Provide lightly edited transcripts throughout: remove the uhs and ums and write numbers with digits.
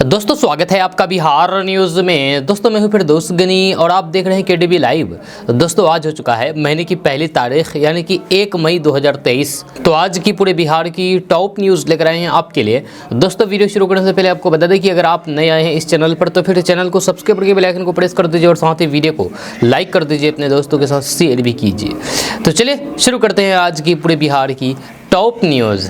दोस्तों स्वागत है आपका बिहार न्यूज़ में। दोस्तों मैं हूं फिर दोस्त गनी और आप देख रहे हैं केडीबी लाइव। दोस्तों आज हो चुका है महीने की पहली तारीख यानी कि 1 मई 2023। तो आज की पूरे बिहार की टॉप न्यूज़ लेकर आए हैं आपके लिए। दोस्तों वीडियो शुरू करने से पहले आपको बता दें कि अगर आप नए आए हैं इस चैनल पर तो फिर चैनल को सब्सक्राइब करके बेल आइकन को प्रेस कर दीजिए और साथ ही वीडियो को लाइक कर दीजिए, अपने दोस्तों के साथ शेयर भी कीजिए। तो चलिए शुरू करते हैं आज की पूरे बिहार की टॉप न्यूज़।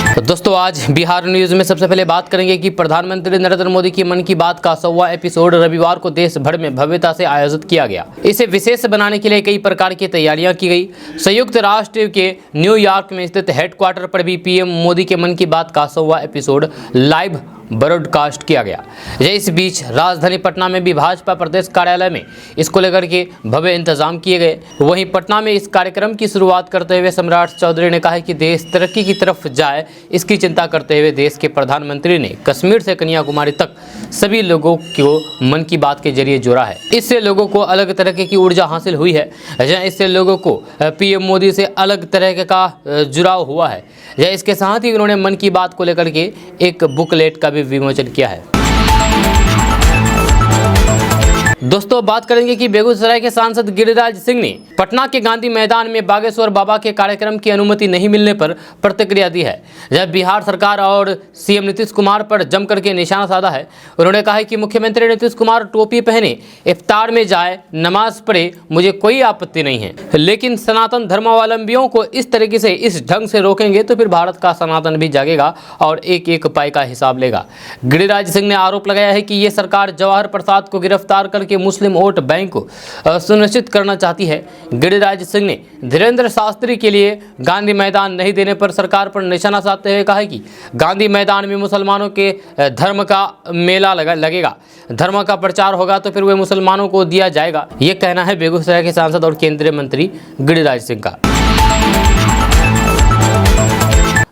तो दोस्तों आज बिहार न्यूज़ में सबसे पहले बात करेंगे कि प्रधानमंत्री नरेंद्र मोदी की मन की बात का 100वां एपिसोड रविवार को देश भर में भव्यता से आयोजित किया गया। इसे विशेष बनाने के लिए कई प्रकार की तैयारियां की गई। संयुक्त राष्ट्र के न्यूयॉर्क में स्थित हेडक्वार्टर पर भी पीएम मोदी के मन की बात का 100वां एपिसोड लाइव ब्रॉडकास्ट किया गया। इस बीच राजधानी पटना में भी भाजपा प्रदेश कार्यालय में इसको लेकर के भव्य इंतजाम किए गए। वहीं पटना में इस कार्यक्रम की शुरुआत करते हुए सम्राट चौधरी ने कहा कि देश तरक्की की तरफ जाए, इसकी चिंता करते हुए देश के प्रधानमंत्री ने कश्मीर से कन्याकुमारी तक सभी लोगों को मन की बात के जरिए जोड़ा है। इससे लोगों को अलग तरह की ऊर्जा हासिल हुई है। इससे लोगों को पीएम मोदी से अलग तरह का जुड़ाव हुआ है। इसके साथ ही उन्होंने मन की बात को लेकर के एक बुकलेट का भी विमोचन किया है। दोस्तों बात करेंगे कि बेगूसराय के सांसद गिरिराज सिंह ने पटना के गांधी मैदान में बागेश्वर बाबा के कार्यक्रम की अनुमति नहीं मिलने पर प्रतिक्रिया दी है। जब बिहार सरकार और सीएम नीतीश कुमार पर जम करके निशाना साधा है। उन्होंने कहा है कि मुख्यमंत्री नीतीश कुमार टोपी पहने इफ्तार में जाए, नमाज पढ़े, मुझे कोई आपत्ति नहीं है, लेकिन सनातन धर्मावलंबियों को इस तरीके से इस ढंग से रोकेंगे तो फिर भारत का सनातन भी जागेगा और एक एक पाई का हिसाब लेगा। गिरिराज सिंह ने आरोप लगाया है कि ये सरकार जवाहर प्रसाद को गिरफ्तार करके मुस्लिम वोट बैंक को सुनिश्चित करना चाहती है। गिरिराज सिंह ने धीरेन्द्र शास्त्री के लिए गांधी मैदान नहीं देने पर सरकार पर निशाना साधते हुए कहा कि गांधी मैदान में मुसलमानों के धर्म का मेला लगेगा, धर्म का प्रचार होगा तो फिर वह मुसलमानों को दिया जाएगा। ये कहना है बेगूसराय के सांसद और केंद्रीय मंत्री गिरिराज सिंह का।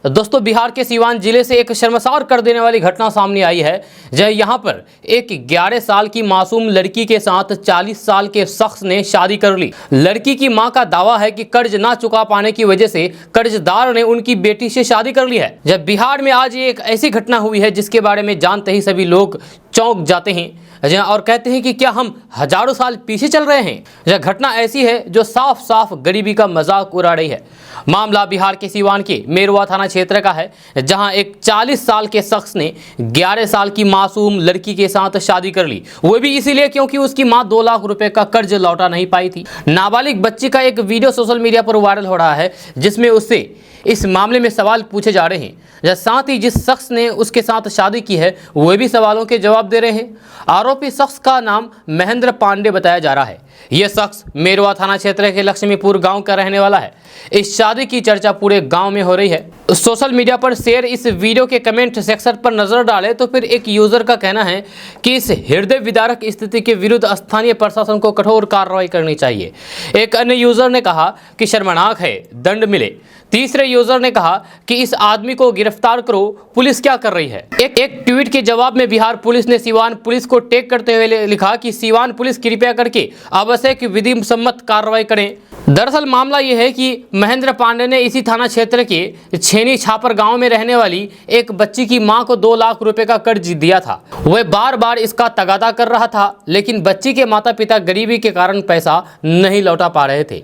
दोस्तों बिहार के सीवान जिले से एक शर्मसार कर देने वाली घटना सामने आई है। यहाँ पर एक 11 साल की मासूम लड़की के साथ 40 साल के शख्स ने शादी कर ली। लड़की की मां का दावा है कि कर्ज ना चुका पाने की वजह से कर्जदार ने उनकी बेटी से शादी कर ली है। जब बिहार में आज एक ऐसी घटना हुई है जिसके बारे में जानते ही सभी लोग चौंक जाते हैं और कहते हैं कि क्या हम हजारों साल पीछे चल रहे हैं। यह घटना ऐसी है जो साफ साफ गरीबी का मजाक उड़ा रही है। मामला बिहार के सीवान के मेरवा थाना क्षेत्र का है, जहां एक 40 साल के शख्स ने 11 साल की मासूम लड़की के साथ शादी कर ली, वो भी इसीलिए क्योंकि उसकी मां 2 लाख रुपए का कर्ज लौटा नहीं पाई थी। नाबालिग बच्ची का एक वीडियो सोशल मीडिया पर वायरल हो रहा है जिसमें उससे इस मामले में सवाल पूछे जा रहे हैं। साथ ही जिस शख्स ने उसके साथ शादी की है वह भी सवालों के जवाब दे रहे हैं। आरोपी शख्स का नाम महेंद्र पांडे बताया जा रहा है। यह शख्स मेरवा थाना क्षेत्र के लक्ष्मीपुर गांव का रहने वाला है। इस शादी की चर्चा पूरे गांव में हो रही है। सोशल मीडिया पर शेयर इस वीडियो के कमेंट सेक्शन पर नजर डालें तो फिर एक यूजर का कहना है कि इस हृदय विदारक स्थिति के विरुद्ध स्थानीय प्रशासन को कठोर कार्रवाई करनी चाहिए। एक अन्य यूजर ने कहा कि शर्मनाक है, दंड मिले। तीसरे यूजर ने कहा कि इस आदमी को गिरफ्तार करो, पुलिस क्या कर रही है। एक ट्वीट के जवाब में बिहार पुलिस ने सीवान पुलिस को टैग करते हुए लिखा कि सीवान पुलिस कृपया करके आवश्यक विधि सम्मत कार्रवाई करें। दरअसल मामला यह है कि महेंद्र पांडे ने इसी थाना क्षेत्र के छेनी छापर गांव में रहने वाली एक बच्ची की मां को 2 लाख रुपए का कर्ज दिया था। वह बार बार इसका तगादा कर रहा था, लेकिन बच्ची के माता पिता गरीबी के कारण पैसा नहीं लौटा पा रहे थे।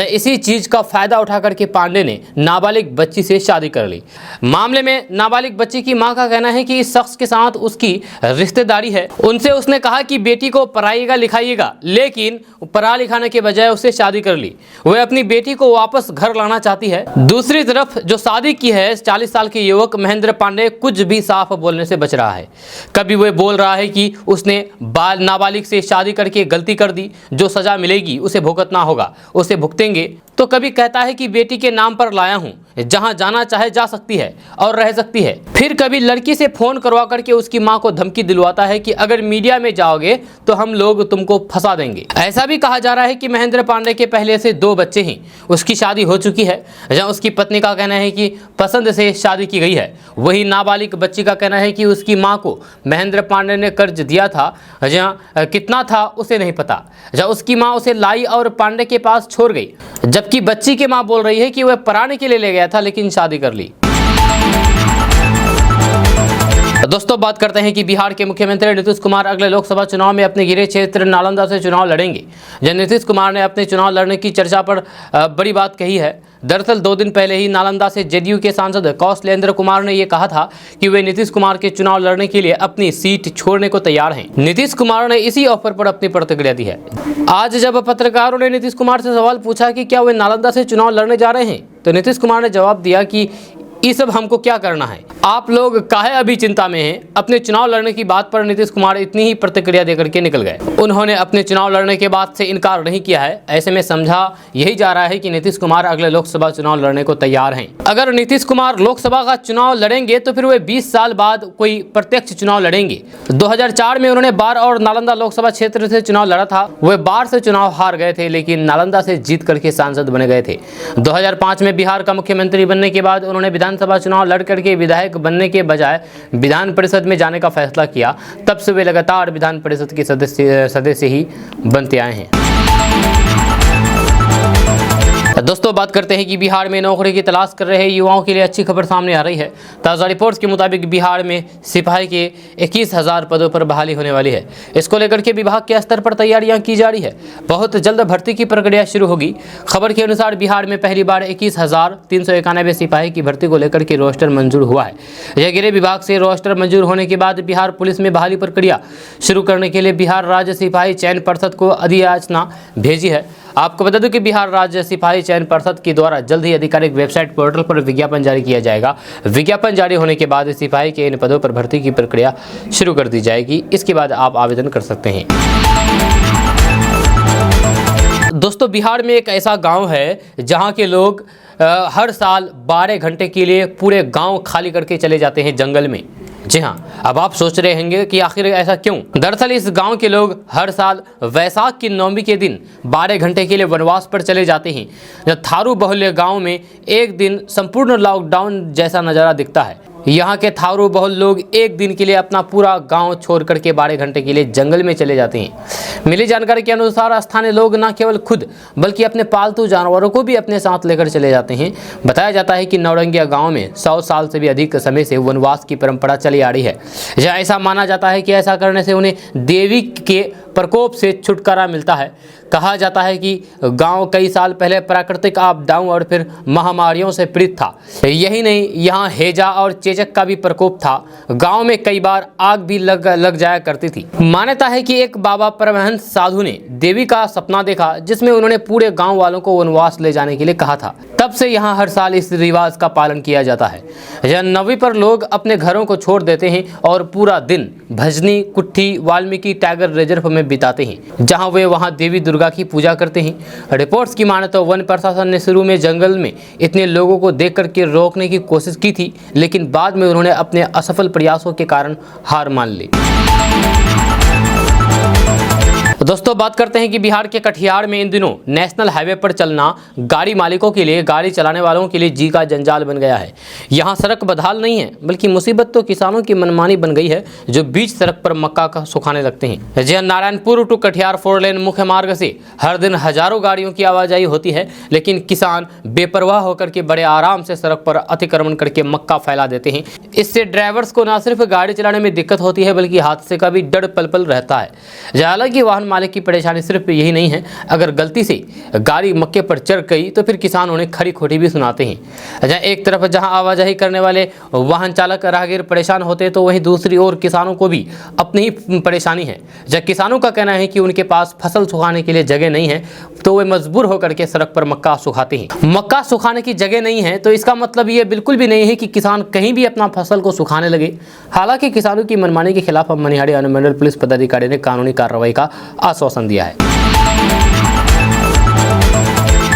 इसी चीज का फायदा उठा करके पांडे ने नाबालिग बच्ची से शादी कर ली। मामले में नाबालिग बच्ची की मां का कहना है कि इस शख्स के साथ उसकी रिश्तेदारी है। उनसे उसने कहा कि बेटी को पढ़ाइएगा लिखाइएगा, लेकिन पढ़ा लिखाने के बजाय उससे शादी कर ली। वह अपनी बेटी को वापस घर लाना चाहती है। दूसरी तरफ जो शादी की है 40 साल के युवक महेंद्र पांडे कुछ भी साफ बोलने से बच रहा है। कभी वह बोल रहा है कि उसने नाबालिग से शादी करके गलती कर दी, जो सजा मिलेगी उसे भुगतना होगा, उसे भुगतेंगे। तो कभी कहता है कि बेटी के नाम पर लाया हूं, जहां जाना चाहे जा सकती है और रह सकती है। फिर कभी लड़की से फोन करवा करके उसकी मां को धमकी दिलवाता है कि अगर मीडिया में जाओगे तो हम लोग तुमको फंसा देंगे। ऐसा भी कहा जा रहा है कि महेंद्र पांडे के पहले से 2 बच्चे हैं, उसकी शादी हो चुकी है। जहां उसकी पत्नी का कहना है कि पसंद से शादी की गई है। वही नाबालिग बच्ची का कहना है कि उसकी मां को महेंद्र पांडे ने कर्ज दिया था, जहां कितना था उसे नहीं पता। जहां उसकी मां उसे लाई और पांडे के पास छोड़ गई, जबकि बच्ची की मां बोल रही है कि वह पढ़ाने के लिए ले गया था लेकिन शादी कर ली। दोस्तों बात करते हैं कि बिहार के मुख्यमंत्री नीतीश कुमार अगले लोकसभा चुनाव में अपने गृह क्षेत्र नालंदा से चुनाव लड़ेंगे। जब नीतीश कुमार ने अपने चुनाव लड़ने की चर्चा पर बड़ी बात कही है। दरअसल 2 दिन पहले ही नालंदा से जेडीयू के सांसद कौशलेंद्र कुमार ने यह कहा था कि वे नीतीश कुमार के चुनाव लड़ने के लिए अपनी सीट छोड़ने को तैयार हैं। नीतीश कुमार ने इसी ऑफर पर अपनी प्रतिक्रिया दी है। आज जब पत्रकारों ने नीतीश कुमार से सवाल पूछा कि क्या वे नालंदा से चुनाव लड़ने जा रहे हैं, तो नीतीश कुमार ने जवाब दिया कि ये सब हमको क्या करना है, आप लोग काहे अभी चिंता में हैं। अपने चुनाव लड़ने की बात पर नीतीश कुमार इतनी ही प्रतिक्रिया देकर के निकल गए। उन्होंने अपने चुनाव लड़ने के बाद से इनकार नहीं किया है। ऐसे में समझा यही जा रहा है कि नीतीश कुमार अगले लोकसभा चुनाव लड़ने को तैयार हैं। अगर नीतीश कुमार लोकसभा का चुनाव लड़ेंगे तो फिर वे 20 साल बाद कोई प्रत्यक्ष चुनाव लड़ेंगे। 2004 में उन्होंने बाढ़ और नालंदा लोकसभा क्षेत्र से चुनाव लड़ा था। वे बाढ़ से चुनाव हार गए थे, लेकिन नालंदा से जीत करके सांसद बन गए थे। 2005 में बिहार का मुख्यमंत्री बनने के बाद उन्होंने विधानसभा चुनाव लड़ करके विधायक बनने के बजाय विधान परिषद में जाने का फैसला किया। तब से वे लगातार विधान परिषद के सदस्य ही बनते आए हैं। दोस्तों बात करते हैं कि बिहार में नौकरी की तलाश कर रहे युवाओं के लिए अच्छी खबर सामने आ रही है। ताज़ा रिपोर्ट्स के मुताबिक बिहार में सिपाही के 21,000 पदों पर बहाली होने वाली है। इसको लेकर के विभाग के स्तर पर तैयारियां की जा रही है। बहुत जल्द भर्ती की प्रक्रिया शुरू होगी। खबर के अनुसार बिहार में पहली बार 21,391 सिपाही की भर्ती को लेकर के रोस्टर मंजूर हुआ है। यह गृह विभाग से रोस्टर मंजूर होने के बाद बिहार पुलिस में बहाली प्रक्रिया शुरू करने के लिए बिहार राज्य सिपाही चयन परिषद को अधियाचना भेजी है। आपको बता दूं कि बिहार राज्य सिपाही चयन परिषद के द्वारा जल्द ही आधिकारिक वेबसाइट पोर्टल पर विज्ञापन जारी किया जाएगा। विज्ञापन जारी होने के बाद सिपाही के इन पदों पर भर्ती की प्रक्रिया शुरू कर दी जाएगी। इसके बाद आप आवेदन कर सकते हैं। दोस्तों बिहार में एक ऐसा गांव है जहां के लोग हर साल 12 घंटे के लिए पूरे गांव खाली करके चले जाते हैं जंगल में। जी हाँ, अब आप सोच रहे होंगे कि आखिर ऐसा क्यों। दरअसल इस गांव के लोग हर साल वैशाख की नवमी के दिन 12 घंटे के लिए वनवास पर चले जाते हैं। जब थारू बहुल्य गांव में एक दिन संपूर्ण लॉकडाउन जैसा नज़ारा दिखता है। यहाँ के थारू बहुल लोग एक दिन के लिए अपना पूरा गांव छोड़ करके 12 घंटे के लिए जंगल में चले जाते हैं। मिली जानकारी के अनुसार स्थानीय लोग न केवल खुद बल्कि अपने पालतू जानवरों को भी अपने साथ लेकर चले जाते हैं। बताया जाता है कि नौरंगिया गांव में 100 साल से भी अधिक समय से वनवास की परंपरा चली आ रही है। जहाँ ऐसा माना जाता है कि ऐसा करने से उन्हें देवी के प्रकोप से छुटकारा मिलता है। कहा जाता है कि गांव कई साल पहले प्राकृतिक आपदाओं और फिर महामारियों से पीड़ित था। यही नहीं, यहाँ हैजा और चेचक का भी प्रकोप था। गांव में कई बार आग भी लग जाया करती थी। मान्यता है कि एक बाबा परमहंस साधु ने देवी का सपना देखा, जिसमें उन्होंने पूरे गांव वालों को वनवास ले जाने के लिए कहा था। तब से यहाँ हर साल इस रिवाज का पालन किया जाता है। यह नवमी पर लोग अपने घरों को छोड़ देते हैं और पूरा दिन भजनी, कुट्ठी, वाल्मीकि टाइगर रिजर्व में बिताते हैं, जहां वे वहां देवी दुर्गा की पूजा करते हैं। रिपोर्ट्स की माने तो वन प्रशासन ने शुरू में जंगल में इतने लोगों को देख करके रोकने की कोशिश की थी, लेकिन बाद में उन्होंने अपने असफल प्रयासों के कारण हार मान ली। दोस्तों बात करते हैं कि बिहार के कटिहार में इन दिनों नेशनल हाईवे पर चलना गाड़ी मालिकों के लिए, गाड़ी चलाने वालों के लिए जी का जंजाल बन गया है। यहाँ सड़क बदहाल नहीं है, बल्कि मुसीबत तो किसानों की मनमानी बन गई है, जो बीच सड़क पर मक्का का सुखाने लगते हैं। जहाँ नारायणपुर टू कटिहार 4 लेन मुख्य मार्ग से हर दिन हजारों गाड़ियों की आवाजाही होती है, लेकिन किसान बेपरवाह होकर के बड़े आराम से सड़क पर अतिक्रमण करके मक्का फैला देते हैं। इससे ड्राइवर्स को न सिर्फ गाड़ी चलाने में दिक्कत होती है, बल्कि हादसे का भी डर पल पल रहता है। हालांकि वाहन मालिक की परेशानी सिर्फ यही नहीं है, अगर गलती से गाड़ी मक्के पर चढ़ गई तो फिर किसान उन्हें खरी खोटी भी सुनाते हैं। जहाँ एक तरफ जहां आवाजाही करने वाले वाहन चालक राहगीर परेशान होते हैं, तो वहीं दूसरी ओर किसानों को भी अपनी ही परेशानी है। जब किसानों का कहना है कि उनके पास फसल सुखाने के लिए जगह नहीं है, तो वे मजबूर होकर के सड़क पर मक्का सुखाते हैं। मक्का सुखाने की जगह नहीं है तो इसका मतलब ये बिल्कुल भी नहीं है कि किसान कहीं भी अपना फसल को सुखाने लगे। हालांकि किसानों की मनमानी के खिलाफ मनिहारी अनुमंडल पुलिस पदाधिकारी ने कानूनी कार्रवाई का आश्वासन दिया है।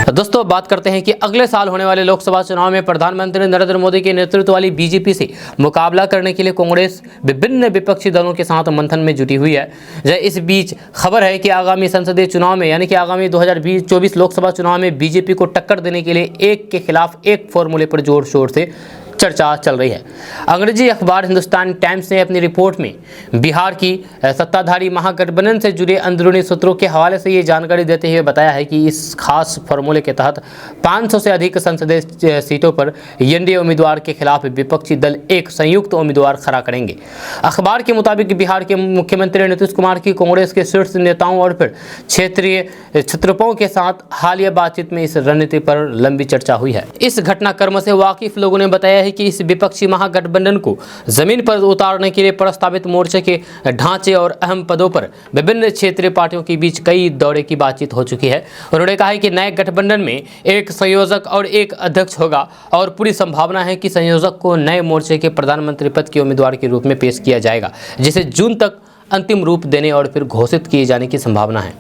दोस्तों बात करते हैं कि अगले साल होने वाले लोकसभा चुनाव में प्रधानमंत्री नरेंद्र मोदी के नेतृत्व वाली बीजेपी से मुकाबला करने के लिए कांग्रेस विभिन्न विपक्षी दलों के साथ मंथन में जुटी हुई है। इस बीच खबर है कि आगामी संसदीय चुनाव में, यानी कि आगामी 2024 लोकसभा चुनाव में बीजेपी को टक्कर देने के लिए एक के खिलाफ एक फॉर्मूले पर जोर शोर से चर्चा चल रही है। अंग्रेजी अखबार हिंदुस्तान टाइम्स ने अपनी रिपोर्ट में बिहार की सत्ताधारी महागठबंधन से जुड़े अंदरूनी सूत्रों के हवाले से ये जानकारी देते हुए बताया है कि इस खास फॉर्मूले के तहत 500 से अधिक संसदीय सीटों पर एनडीए उम्मीदवार के खिलाफ विपक्षी दल एक संयुक्त उम्मीदवार खड़ा करेंगे। अखबार के मुताबिक बिहार के मुख्यमंत्री नीतीश कुमार की कांग्रेस के शीर्ष नेताओं और फिर क्षेत्रीय छत्रपों के साथ हालिया बातचीत में इस रणनीति पर लंबी चर्चा हुई है। इस घटनाक्रम से वाकिफ लोगों ने बताया है कि इस विपक्षी महागठबंधन को जमीन पर उतारने के लिए प्रस्तावित मोर्चे के ढांचे और अहम पदों पर विभिन्न क्षेत्रीय पार्टियों के बीच कई दौरे की बातचीत हो चुकी है। उन्होंने कहा है कि नए गठबंधन में एक संयोजक और एक अध्यक्ष होगा और पूरी संभावना है कि संयोजक को नए मोर्चे के प्रधानमंत्री पद के उम्मीदवार के रूप में पेश किया जाएगा, जिसे जून तक अंतिम रूप देने और फिर घोषित किए जाने की संभावना है।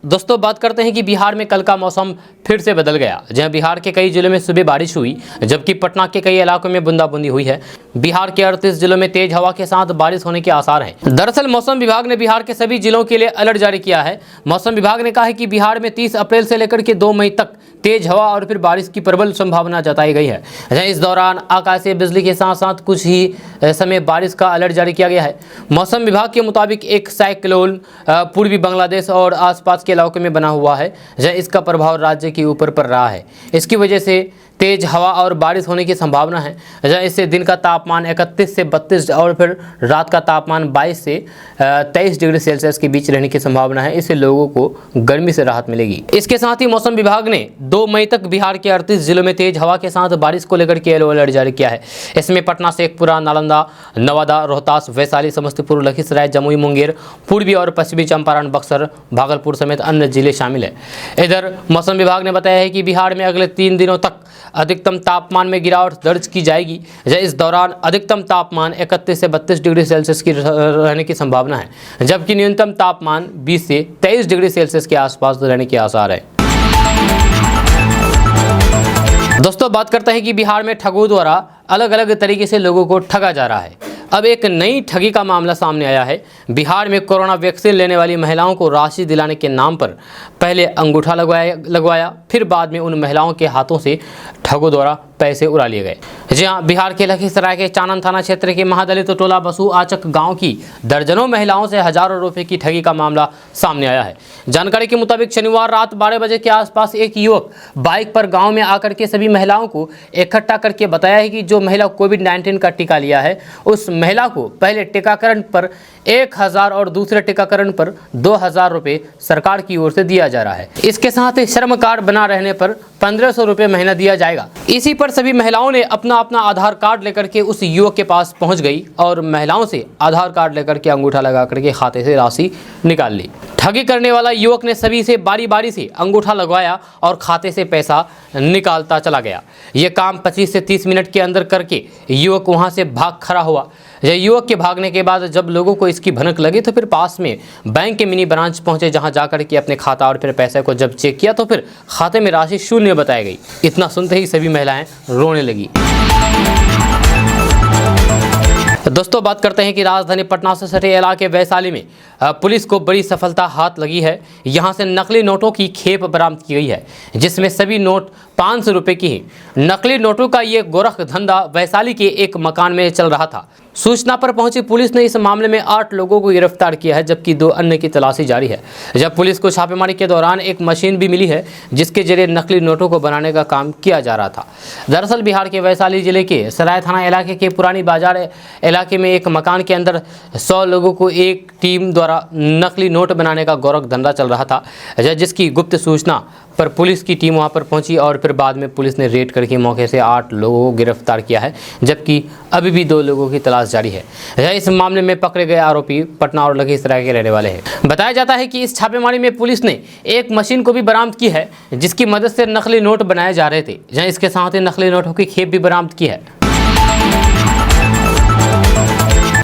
दोस्तों, बात करते हैं कि बिहार में कल का मौसम फिर से बदल गया, जहां बिहार के कई जिलों में सुबह बारिश हुई, जबकि पटना के कई इलाकों में बूंदाबूंदी हुई है। बिहार के 38 जिलों में तेज हवा के साथ बारिश होने के आसार हैं। दरअसल मौसम विभाग ने बिहार के सभी जिलों के लिए अलर्ट जारी किया है। मौसम विभाग ने कहा है कि बिहार में 30 अप्रैल से लेकर के 2 मई तक तेज हवा और फिर बारिश की प्रबल संभावना जताई गई है। इस दौरान आकाशीय बिजली के साथ साथ कुछ ही समय बारिश का अलर्ट जारी किया गया है। मौसम विभाग के मुताबिक एक साइक्लोन पूर्वी बांग्लादेश और आसपास के इलाकों में बना हुआ है, जहां इसका प्रभाव राज्य के ऊपर पड़ रहा है। इसकी वजह से तेज हवा और बारिश होने की संभावना है, जहां इससे दिन का तापमान 31 से 32 और फिर रात का तापमान 22 से 23 डिग्री सेल्सियस के बीच रहने की संभावना है। इससे लोगों को गर्मी से राहत मिलेगी। इसके साथ ही मौसम विभाग ने 2 मई तक बिहार के 38 जिलों में तेज हवा के साथ बारिश को लेकर के येलो अलर्ट जारी किया है। इसमें पटना, शेखपुरा, नालंदा, नवादा, रोहतास, वैशाली, समस्तीपुर, लखीसराय, जमुई, मुंगेर, पूर्वी और पश्चिमी चंपारण, बक्सर, भागलपुर समेत अन्य जिले शामिल है। इधर मौसम विभाग ने बताया है कि बिहार में अगले 3 दिनों तक अधिकतम तापमान में गिरावट दर्ज की जाएगी। इस दौरान अधिकतम तापमान 31 से 32 डिग्री सेल्सियस की रहने की संभावना है, जबकि न्यूनतम तापमान 20 से 23 डिग्री सेल्सियस के आसपास रहने के आसार है। दोस्तों, बात करते हैं कि बिहार में ठगों द्वारा अलग अलग तरीके से लोगों को ठगा जा रहा है। अब एक नई ठगी का मामला सामने आया है। बिहार में कोरोना वैक्सीन लेने वाली महिलाओं को राशि दिलाने के नाम पर पहले अंगूठा लगवाया, फिर बाद में उन महिलाओं के हाथों से ठगों द्वारा पैसे उड़ा लिए गए। जी हाँ, बिहार के लखीसराय के चानन थाना क्षेत्र के महादलित टोला बसु आचक गांव की दर्जनों महिलाओं से हजारों रुपए की ठगी का मामला सामने आया है। जानकारी के मुताबिक शनिवार रात 12 बजे के आसपास एक युवक बाइक पर गांव में आकर के सभी महिलाओं को इकट्ठा करके बताया है कि जो महिला कोविड-19 का टीका लिया है, उस महिला को पहले टीकाकरण पर 1000 और दूसरे टीकाकरण पर 2000 रुपये सरकार की ओर से दिया जा रहा है। इसके साथ ही श्रम कार्ड बना रहने पर 1500 रुपये महीना दिया जाएगा। इसी पर सभी महिलाओं ने अपना आधार कार्ड लेकर के उस युवक के पास पहुंच गई और महिलाओं से आधार कार्ड लेकर के अंगूठा लगा करके खाते से राशि निकाल ली। ठगी करने वाला युवक ने सभी से बारी बारी से अंगूठा लगवाया और खाते से पैसा निकालता चला गया। यह काम 25 से 30 मिनट के अंदर करके युवक वहां से भाग खड़ा हुआ। युवक के भागने के बाद जब लोगों को इसकी भनक लगी तो फिर पास में बैंक के मिनी ब्रांच पहुंचे, जहां जाकर के अपने खाता और फिर पैसे को जब चेक किया तो फिर खाते में राशि शून्य बताई गई। इतना सुनते ही सभी महिलाएं रोने लगी। दोस्तों, बात करते हैं कि राजधानी पटना से सटे इलाके वैशाली में पुलिस को बड़ी सफलता हाथ लगी है। यहां से नकली नोटों की खेप बरामद की गई है, जिसमें सभी नोट 500 रुपये की हैं। नकली नोटों का ये गोरख धंधा वैशाली के एक मकान में चल रहा था। सूचना पर पहुंची पुलिस ने इस मामले में 8 लोगों को गिरफ्तार किया है, जबकि 2 अन्य की तलाशी जारी है। जब पुलिस को छापेमारी के दौरान एक मशीन भी मिली है, जिसके जरिए नकली नोटों को बनाने का काम किया जा रहा था। दरअसल बिहार के वैशाली जिले के सराय थाना इलाके के पुरानी बाजार इलाके में एक मकान के अंदर 100 लोगों को एक टीम द्वारा नकली नोट बनाने का गोरख धंधा चल रहा था, जिसकी गुप्त सूचना पर पुलिस की टीम वहां पर पहुंची और फिर बाद में पुलिस ने रेड करके मौके से 8 लोगों को गिरफ्तार किया है, जबकि अभी भी 2 लोगों की तलाश जारी है। इस मामले में पकड़े गए आरोपी पटना और लखीसराय के रहने वाले हैं। बताया जाता है कि इस छापेमारी में पुलिस ने एक मशीन को भी बरामद की है, जिसकी मदद से नकली नोट बनाए जा रहे थे। जहां इसके साथ ही नकली नोटों की खेप भी बरामद की है।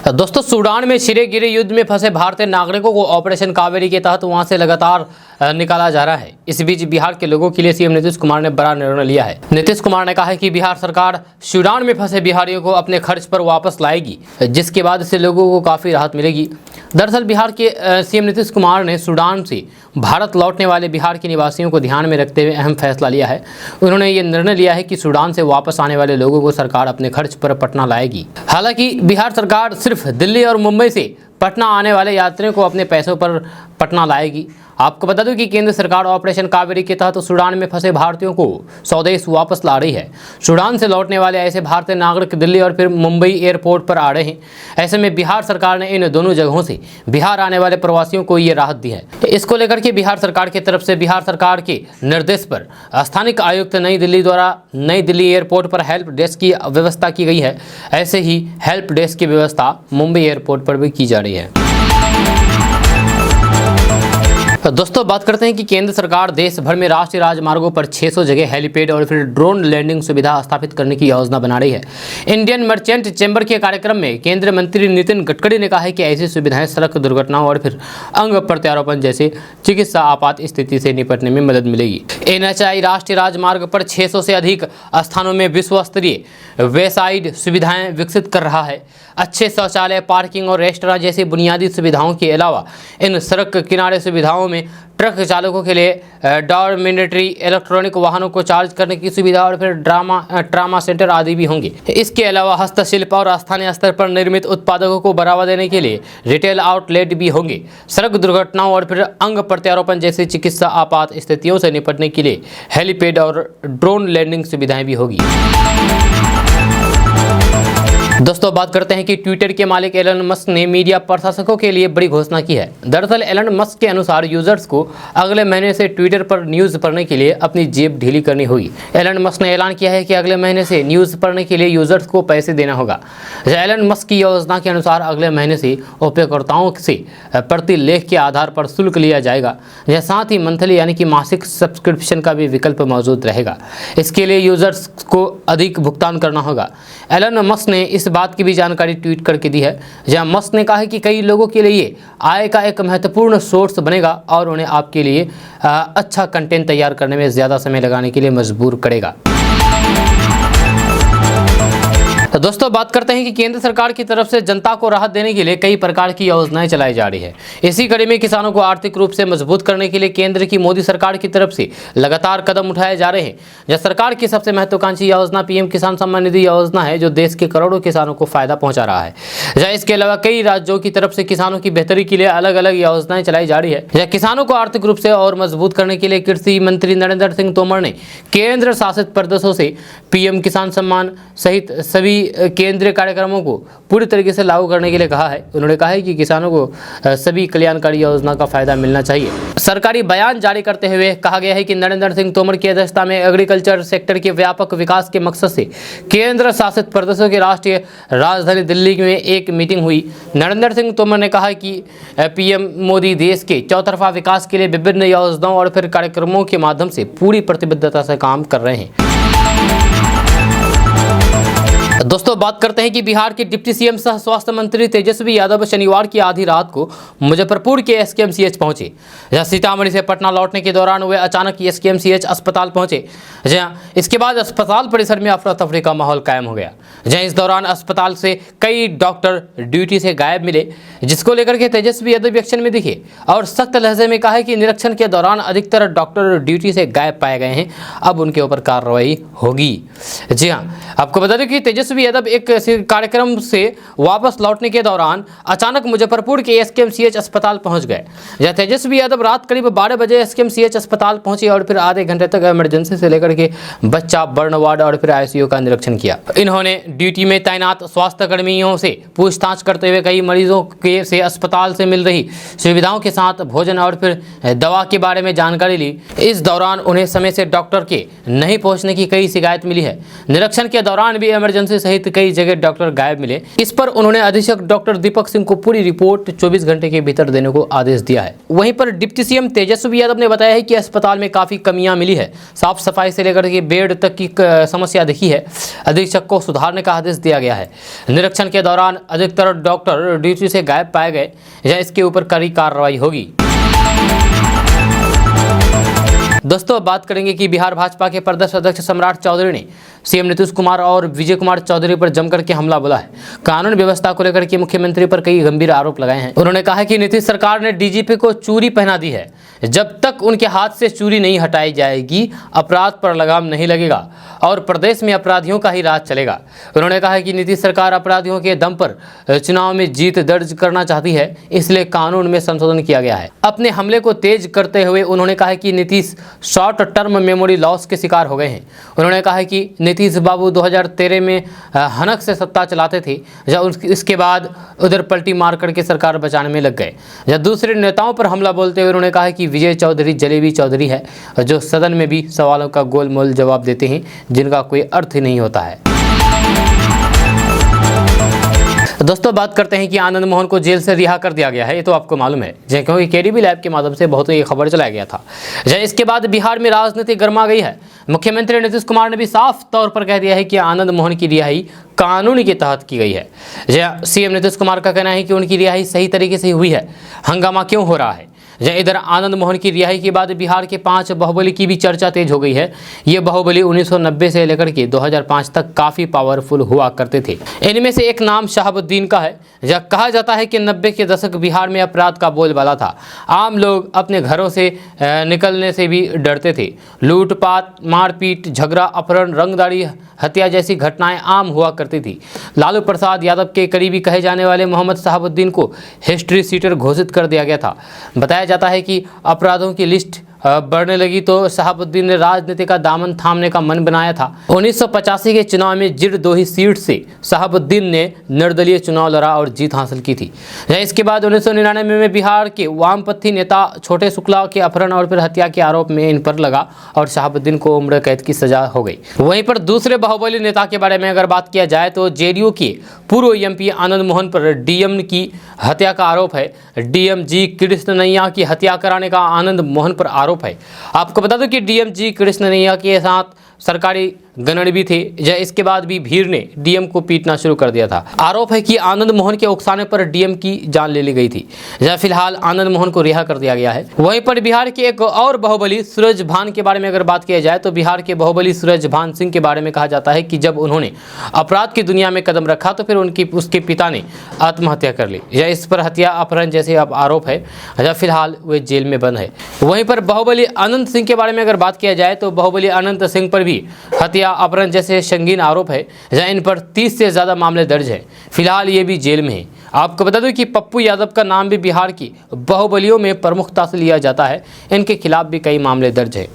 दोस्तों, सूडान में छिड़े गिरे युद्ध में फंसे भारतीय नागरिकों को ऑपरेशन कावेरी के तहत वहां से लगातार निकाला जा रहा है। इस बीच बिहार के लोगों के लिए सीएम नीतीश कुमार ने बड़ा निर्णय लिया है। नीतीश कुमार ने कहा है कि बिहार सरकार सूडान में फंसे बिहारियों को अपने खर्च पर वापस लाएगी, जिसके बाद से लोगों को काफ़ी राहत मिलेगी। दरअसल बिहार के सीएम नीतीश कुमार ने सूडान से भारत लौटने वाले बिहार के निवासियों को ध्यान में रखते हुए अहम फैसला लिया है। उन्होंने ये निर्णय लिया है कि सूडान से वापस आने वाले लोगों को सरकार अपने खर्च पर पटना लाएगी। हालांकि बिहार सरकार सिर्फ दिल्ली और मुंबई से पटना आने वाले यात्रियों को अपने पैसों पर पटना लाएगी। आपको बता दूं कि केंद्र सरकार ऑपरेशन कावेरी के तहत सूडान में फंसे भारतीयों को स्वदेश वापस ला रही है। सूडान से लौटने वाले ऐसे भारतीय नागरिक दिल्ली और फिर मुंबई एयरपोर्ट पर आ रहे हैं। ऐसे में बिहार सरकार ने इन दोनों जगहों से बिहार आने वाले प्रवासियों को ये राहत दी है। इसको लेकर के बिहार सरकार की तरफ से बिहार सरकार के निर्देश पर स्थानिक आयुक्त नई दिल्ली द्वारा नई दिल्ली एयरपोर्ट पर हेल्प डेस्क की व्यवस्था की गई है। ऐसे ही हेल्प डेस्क की व्यवस्था मुंबई एयरपोर्ट पर भी की जा रही है। दोस्तों बात करते हैं कि केंद्र सरकार देश भर में राष्ट्रीय राजमार्गों पर 600 जगह हेलीपैड और फिर ड्रोन लैंडिंग सुविधा स्थापित करने की योजना बना रही है। इंडियन मर्चेंट चैम्बर के कार्यक्रम में केंद्रीय मंत्री नितिन गडकरी ने कहा है कि ऐसी सुविधाएं सड़क दुर्घटनाओं और फिर अंग प्रत्यारोपण जैसे चिकित्सा आपात स्थिति से निपटने में मदद मिलेगी। NHAI राष्ट्रीय राजमार्ग पर 600 से अधिक स्थानों में विश्व स्तरीय वेसाइड सुविधाएं विकसित कर रहा है। अच्छे शौचालय, पार्किंग और रेस्टोरेंट जैसी बुनियादी सुविधाओं के अलावा इन सड़क किनारे सुविधाओं में ट्रक चालकों के लिए डॉर्मिनेटरी, इलेक्ट्रॉनिक वाहनों को चार्ज करने की सुविधा और फिर ट्रामा सेंटर आदि भी होंगे। इसके अलावा हस्तशिल्प और स्थानीय स्तर पर निर्मित उत्पादकों को बढ़ावा देने के लिए रिटेल आउटलेट भी होंगे। सड़क दुर्घटनाओं और फिर अंग प्रत्यारोपण जैसी चिकित्सा आपात स्थितियों से निपटने के लिए हेलीपैड और ड्रोन लैंडिंग सुविधाएं भी होगी। दोस्तों बात करते हैं कि ट्विटर के मालिक एलन मस्क ने मीडिया प्रशासकों के लिए बड़ी घोषणा की है। दरअसल एलन मस्क के अनुसार यूजर्स को अगले महीने से ट्विटर पर न्यूज़ पढ़ने के लिए अपनी जेब ढीली करनी होगी। एलन मस्क ने ऐलान किया है कि अगले महीने से न्यूज़ पढ़ने के लिए यूजर्स को पैसे देना होगा। एलन मस्क की योजना के अनुसार अगले महीने से उपयोगकर्ताओं से प्रति लेख के आधार पर शुल्क लिया जाएगा। यह साथ ही मंथली यानी कि मासिक सब्सक्रिप्शन का भी विकल्प मौजूद रहेगा। इसके लिए यूजर्स को अधिक भुगतान करना होगा। एलन मस्क ने इस बात की भी जानकारी ट्वीट करके दी है, जहां मस्क ने कहा है कि कई लोगों के लिए आय का एक महत्वपूर्ण सोर्स बनेगा और उन्हें आपके लिए अच्छा कंटेंट तैयार करने में ज़्यादा समय लगाने के लिए मजबूर करेगा। तो दोस्तों बात करते हैं कि केंद्र सरकार की तरफ से जनता को राहत देने के लिए कई प्रकार की योजनाएं चलाई जा रही है। इसी कड़ी में किसानों को आर्थिक रूप से मजबूत करने के लिए केंद्र की मोदी सरकार की तरफ से लगातार कदम उठाए जा रहे हैं। यह सरकार की सबसे महत्वाकांक्षी योजना पीएम किसान सम्मान निधि योजना है, जो देश के करोड़ों किसानों को फायदा पहुंचा रहा है। इसके अलावा कई राज्यों की तरफ से किसानों की बेहतरी के लिए अलग अलग योजनाएं चलाई जा रही है। यह किसानों को आर्थिक रूप से और मजबूत करने के लिए कृषि मंत्री नरेंद्र सिंह तोमर ने केंद्र शासित प्रदेशों से पीएम किसान सम्मान सहित सभी केंद्रीय कार्यक्रमों को पूरी तरीके से लागू करने के लिए कहा है। उन्होंने कहा है कि किसानों को सभी कल्याणकारी योजना का फायदा मिलना चाहिए। सरकारी बयान जारी करते हुए कहा गया है कि नरेंद्र सिंह तोमर की अध्यक्षता में एग्रीकल्चर सेक्टर के व्यापक विकास के मकसद से केंद्र शासित प्रदेशों की राष्ट्रीय राजधानी दिल्ली में एक मीटिंग हुई। नरेंद्र सिंह तोमर ने कहा कि पीएम मोदी देश के चौतरफा विकास के लिए विभिन्न योजनाओं और फिर कार्यक्रमों के माध्यम से पूरी प्रतिबद्धता से काम कर रहे हैं। दोस्तों बात करते हैं कि बिहार के डिप्टी सीएम सह स्वास्थ्य मंत्री तेजस्वी यादव शनिवार की आधी रात को मुजफ्फरपुर के एसकेएमसीएच पहुंचे। जहां सीतामढ़ी से पटना लौटने के दौरान वे अचानक एसकेएमसीएच अस्पताल पहुंचे। जहां इसके बाद अस्पताल परिसर में अफरा तफरी का माहौल कायम हो गया। जहां इस दौरान अस्पताल से कई डॉक्टर ड्यूटी से गायब मिले, जिसको लेकर के तेजस्वी यादव एक्शन में दिखे और सख्त लहजे में कहा है कि निरीक्षण के दौरान अधिकतर डॉक्टर ड्यूटी से गायब पाए गए हैं, अब उनके ऊपर कार्रवाई होगी। जी हाँ, आपको बता दें कि तेजस्वी यादव एक कार्यक्रम से वापस लौटने के दौरान अचानक मुजफ्फरपुर के एसकेएमसीएच अस्पताल पहुंच गए। जहां तेजस्वी यादव रात करीब 12 बजे एसकेएमसीएच अस्पताल पहुंचे और फिर आधे घंटे तक इमरजेंसी से लेकर के बच्चा बर्न वार्ड और फिर आईसीयू का निरीक्षण किया। इन्होंने ड्यूटी में तैनात स्वास्थ्य कर्मियों से पूछताछ करते हुए कई मरीजों के से अस्पताल से मिल रही सुविधाओं के साथ भोजन और फिर दवा के बारे में जानकारी ली। इस दौरान उन्हें समय से डॉक्टर के नहीं पहुंचने की कई शिकायत मिली है। निरीक्षण के दौरान भी इमरजेंसी सहित कई जगह डॉक्टर गायब मिले। इस पर उन्होंने अधीक्षक डॉक्टर दीपक सिंह को पूरी रिपोर्ट 24 घंटे के भीतर देने को आदेश दिया है। वहीं पर डिप्टी सीएम तेजस्वी यादव ने बताया है कि अस्पताल में काफी कमियां मिली है। साफ सफाई से लेकर के बेड तक की समस्या दिखी है। अधीक्षक को सुधारने का आदेश दिया गया है। निरीक्षण के दौरान अधिकतर डॉक्टर ड्यूटी से गायब पाए गए, या इसके ऊपर कड़ी कार्रवाई होगी। दोस्तों अब बात करेंगे कि बिहार भाजपा के प्रदेश अध्यक्ष सम्राट चौधरी ने सीएम नीतीश कुमार और विजय कुमार चौधरी पर जमकर के हमला बोला है। कानून व्यवस्था को लेकर के मुख्यमंत्री पर कई गंभीर आरोप लगाए हैं। उन्होंने कहा कि नीतीश सरकार ने डीजीपी को चूड़ी पहना दी है। जब तक उनके हाथ से चूड़ी नहीं हटाई जाएगी अपराध पर लगाम नहीं लगेगा और प्रदेश में अपराधियों का ही राज चलेगा। उन्होंने कहा कि नीतीश सरकार अपराधियों के दम पर चुनाव में जीत दर्ज करना चाहती है, इसलिए कानून में संशोधन किया गया है। अपने हमले को तेज करते हुए उन्होंने कहा कि Nitish short term memory loss के शिकार हो गए हैं। उन्होंने कहा कि नीतीश बाबू 2013 में हनक से सत्ता चलाते थे, जब इसके बाद उधर पलटी मार करके सरकार बचाने में लग गए। जब दूसरे नेताओं पर हमला बोलते हुए उन्होंने कहा कि विजय चौधरी जलेबी चौधरी है, जो सदन में भी सवालों का गोलमोल जवाब देते हैं जिनका कोई अर्थ ही नहीं होता है। दोस्तों बात करते हैं कि आनंद मोहन को जेल से रिहा कर दिया गया है। ये तो आपको मालूम है, क्योंकि केडीबी लैब के माध्यम से बहुत ही खबर चलाया गया था। इसके बाद बिहार में राजनीति गर्मा गई है। मुख्यमंत्री नीतीश कुमार ने भी साफ तौर पर कह दिया है कि आनंद मोहन की रिहाई कानून के तहत की गई है। सीएम नीतीश कुमार का कहना है कि उनकी रिहाई सही तरीके से हुई है। हंगामा क्यों हो रहा है? इधर आनंद मोहन की रिहाई के बाद बिहार के 5 बाहुबली की भी चर्चा तेज हो गई है। ये बाहुबली 1990 से लेकर के 2005 तक काफ़ी पावरफुल हुआ करते थे। इनमें से एक नाम शहाबुद्दीन का है। कहा जाता है कि 90 के दशक बिहार में अपराध का बोलबाला था। आम लोग अपने घरों से निकलने से भी डरते थे। लूटपाट, मारपीट, झगड़ा, अपहरण, रंगदारी, हत्या जैसी घटनाएं आम हुआ करती थी। लालू प्रसाद यादव के करीबी कहे जाने वाले मोहम्मद शहाबुद्दीन को हिस्ट्री शीटर घोषित कर दिया गया था। बताया जाता है कि अपराधों की लिस्ट बढ़ने लगी तो शहाबुद्दीन ने राजनीति का दामन थामने का मन बनाया था। 1985 के चुनाव में जिरदोही सीट से शहाबुद्दीन ने निर्दलीय चुनाव लड़ा और जीत हासिल की थी। इसके बाद 1999 में बिहार के वामपंथी नेता छोटे शुक्ला के अपहरण और फिर हत्या के आरोप में इन पर लगा और शहाबुद्दीन को उम्र कैद की सजा हो गई। वहीं पर दूसरे बाहुबली नेता के बारे में अगर बात किया जाए तो जेडीयू के पूर्व एमपी आनंद मोहन पर डीएम की हत्या का आरोप है। डीएम जी कृष्णनैया की हत्या कराने का आनंद मोहन पर आरोप है। आपको बता दो कि डीएम जी कृष्णनैया के साथ सरकारी गणन भी थे। इसके बाद भी भीड़ ने डीएम को पीटना शुरू कर दिया था। आरोप है कि आनंद मोहन के उकसाने पर डीएम की जान ले ली गई थी। फिलहाल आनंद मोहन को रिहा कर दिया गया है। वहीं पर बिहार के एक और बाहुबली सूरज भान के बारे में अगर बात किया जाए तो बिहार के बाहुबली सूरज भान सिंह के बारे में कहा जाता है कि जब उन्होंने अपराध की दुनिया में कदम रखा तो फिर उसके पिता ने आत्महत्या कर ली। इस पर हत्या, अपहरण जैसे अब आरोप है। फिलहाल वे जेल में बंद है। वहीं पर बाहुबली अनंत सिंह के बारे में अगर बात किया जाए तो बाहुबली अनंत सिंह पर भी हत्या, अपहरण जैसे संगीन आरोप है। इन पर 30 से ज़्यादा मामले दर्ज है। फिलहाल ये भी जेल में है। आपको बता दूं कि पप्पू यादव का नाम भी बिहार की बाहुबलियों में प्रमुखता से लिया जाता है। इनके खिलाफ भी कई मामले दर्ज है।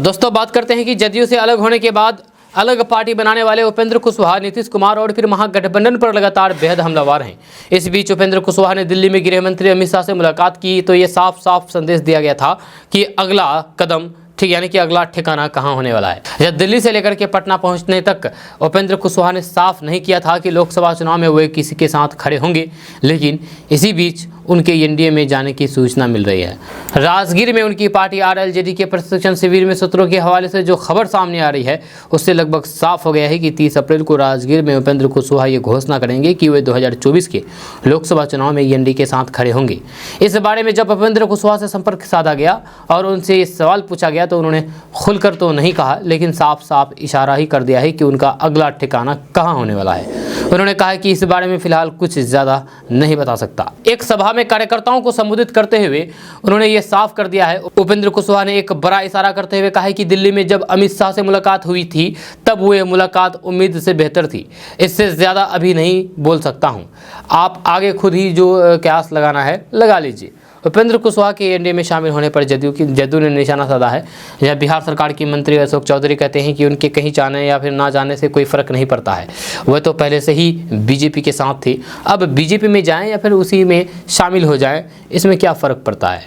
दोस्तों बात करते हैं कि जदयू से अलग होने के बाद अलग पार्टी बनाने वाले उपेंद्र कुशवाहा, नीतीश कुमार और फिर महागठबंधन पर लगातार बेहद हमलावर हैं। इस बीच उपेंद्र कुशवाहा ने दिल्ली में गृह मंत्री अमित शाह से मुलाकात की तो ये साफ साफ संदेश दिया गया था कि अगला कदम यानी कि अगला ठिकाना कहां होने वाला है। जब दिल्ली से लेकर के पटना पहुंचने तक उपेंद्र कुशवाहा ने साफ नहीं किया था कि लोकसभा चुनाव में वे किसी के साथ खड़े होंगे, लेकिन इसी बीच उनके एनडीए में जाने की सूचना मिल रही है। राजगीर में उनकी पार्टी आरएलजेडी के प्रशिक्षण शिविर में सूत्रों के हवाले से जो खबर सामने आ रही है उससे लगभग साफ हो गया है कि 30 अप्रैल को राजगीर में उपेंद्र कुशवाहा ये घोषणा करेंगे कि वे 2024 के लोकसभा चुनाव में एनडीए के साथ खड़े होंगे। इस बारे में जब उपेंद्र कुशवाहा से संपर्क साधा गया और उनसे सवाल पूछा गया तो उन्होंने खुलकर तो नहीं कहा, लेकिन साफ साफ इशारा ही कर दिया है कि उनका अगला ठिकाना कहाँ होने वाला है। उन्होंने कहा कि इस बारे में फिलहाल कुछ ज़्यादा नहीं बता सकता। एक सभा में कार्यकर्ताओं को संबोधित करते हुए उन्होंने ये साफ कर दिया है। उपेंद्र कुशवाहा ने एक बड़ा इशारा करते हुए कहा है कि दिल्ली में जब अमित शाह से मुलाकात हुई थी तब वो मुलाकात उम्मीद से बेहतर थी। इससे ज़्यादा अभी नहीं बोल सकता हूँ। आप आगे खुद ही जो क्यास लगाना है लगा लीजिए। उपेंद्र कुशवाहा के एनडीए में शामिल होने पर जदयू ने निशाना साधा है। यह बिहार सरकार की मंत्री अशोक चौधरी कहते हैं कि उनके कहीं जाने या फिर ना जाने से कोई फ़र्क नहीं पड़ता है। वह तो पहले से ही बीजेपी के साथ थे, अब बीजेपी में जाएं या फिर उसी में शामिल हो जाएं, इसमें क्या फ़र्क पड़ता है।